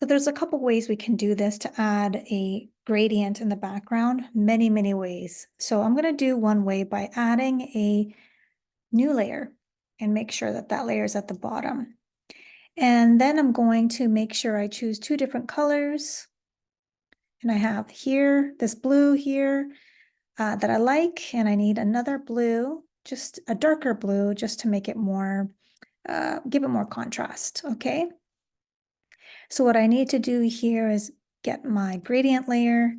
So there's a couple ways we can do this to add a gradient in the background, many ways. So I'm going to do one way by adding a new layer and make sure that that layer is at the bottom. And then I'm going to make sure I choose two different colors. And I have here, this blue here that I like, and I need another blue, just a darker blue, just to make it more, give it more contrast, okay? So what I need to do here is get my gradient layer.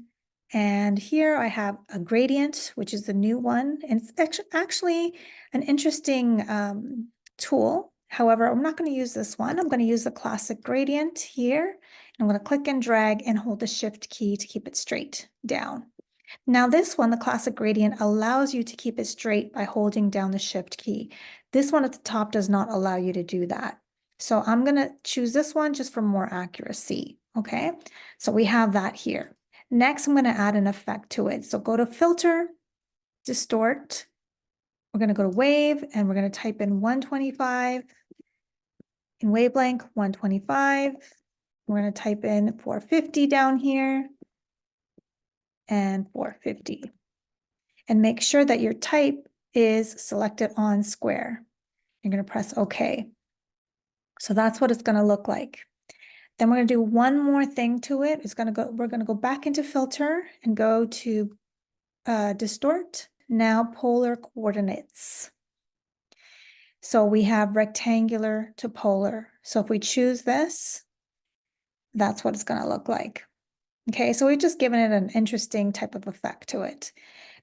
And here I have a gradient, which is the new one. And it's actually an interesting tool. However, I'm not going to use this one. I'm going to use the classic gradient here. I'm going to click and drag and hold the shift key to keep it straight down. Now this one, the classic gradient, allows you to keep it straight by holding down the shift key. This one at the top does not allow you to do that. So I'm going to choose this one just for more accuracy, okay? So we have that here. Next, I'm going to add an effect to it. So go to Filter, Distort. We're going to go to Wave, and we're going to type in 125. In Wavelength, 125. We're going to type in 450 down here, and 450. And make sure that your type is selected on square. You're going to press OK. So that's what it's going to look like. Then we're going to do one more thing to it. We're going to go back into Filter and go to Distort. Now Polar Coordinates. So we have rectangular to polar. So if we choose this, that's what it's going to look like. Okay, so we've just given it an interesting type of effect to it.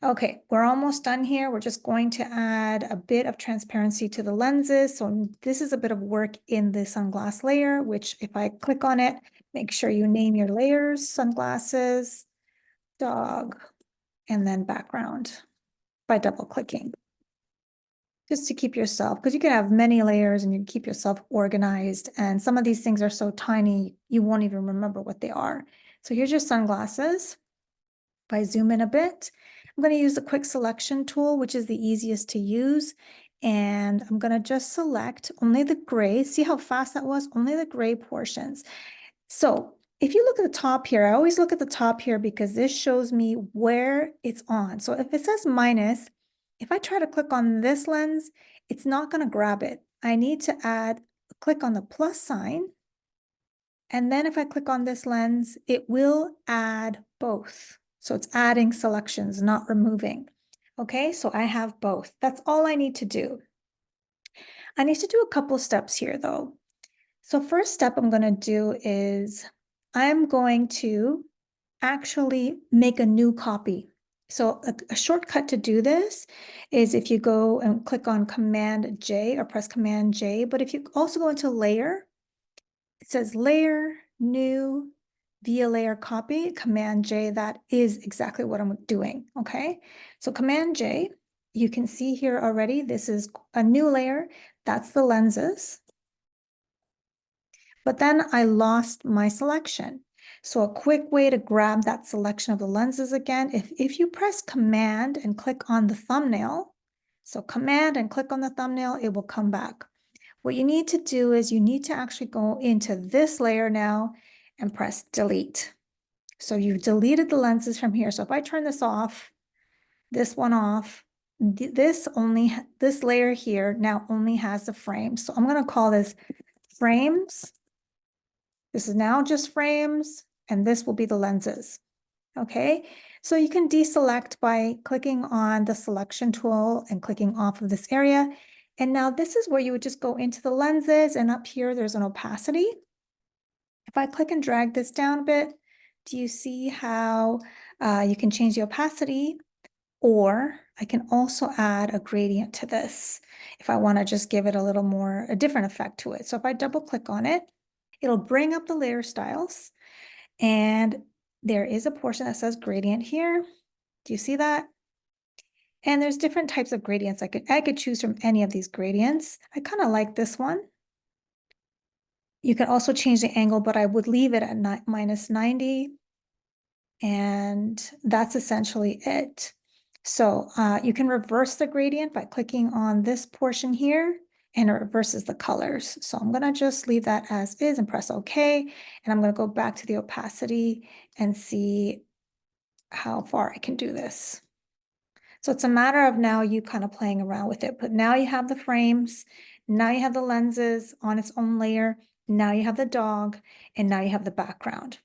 Okay, we're almost done here. We're just going to add a bit of transparency to the lenses. So this is a bit of work in the sunglass layer, which if I click on it, make sure you name your layers, sunglasses, dog, and then background by double clicking. Just to keep yourself, because you can have many layers and you keep yourself organized. And some of these things are so tiny, you won't even remember what they are. So here's your sunglasses. If I zoom in a bit, I'm going to use the quick selection tool, which is the easiest to use. And I'm going to just select only the gray. See how fast that was? Only the gray portions. So if you look at the top here, I always look at the top here because this shows me where it's on. So if it says minus, if I try to click on this lens, it's not going to grab it. I need to click on the plus sign. And then if I click on this lens, it will add both. So it's adding selections, not removing. Okay, so I have both. That's all I need to do. I need to do a couple steps here though. So first step I'm going to do is I'm going to actually make a new copy. So a shortcut to do this is if you go and click on Command J or press Command J, but if you also go into Layer, it says Layer, New, via Layer Copy, Command J, that is exactly what I'm doing, okay? So Command J, you can see here already, this is a new layer, that's the lenses. But then I lost my selection. So a quick way to grab that selection of the lenses again, if you press Command and click on the thumbnail, so Command and click on the thumbnail, it will come back. What you need to do is you need to actually go into this layer now and press Delete. So you've deleted the lenses from here. So if I turn this off, this one off, this layer here now only has the frames. So I'm going to call this frames. This is now just frames, and this will be the lenses. Okay, so you can deselect by clicking on the selection tool and clicking off of this area. And now this is where you would just go into the lenses, and up here there's an opacity. If I click and drag this down a bit, do you see how you can change the opacity? Or I can also add a gradient to this if I want to just give it a different effect to it. So if I double click on it, it'll bring up the layer styles, and there is a portion that says gradient here. Do you see that? And there's different types of gradients. I could choose from any of these gradients. I kind of like this one. You can also change the angle, but I would leave it at minus 90. And that's essentially it. So you can reverse the gradient by clicking on this portion here, and it reverses the colors. So I'm gonna just leave that as is and press OK. And I'm gonna go back to the opacity and see how far I can do this. So it's a matter of now you kind of playing around with it, but now you have the frames, now you have the lenses on its own layer, now you have the dog, and now you have the background.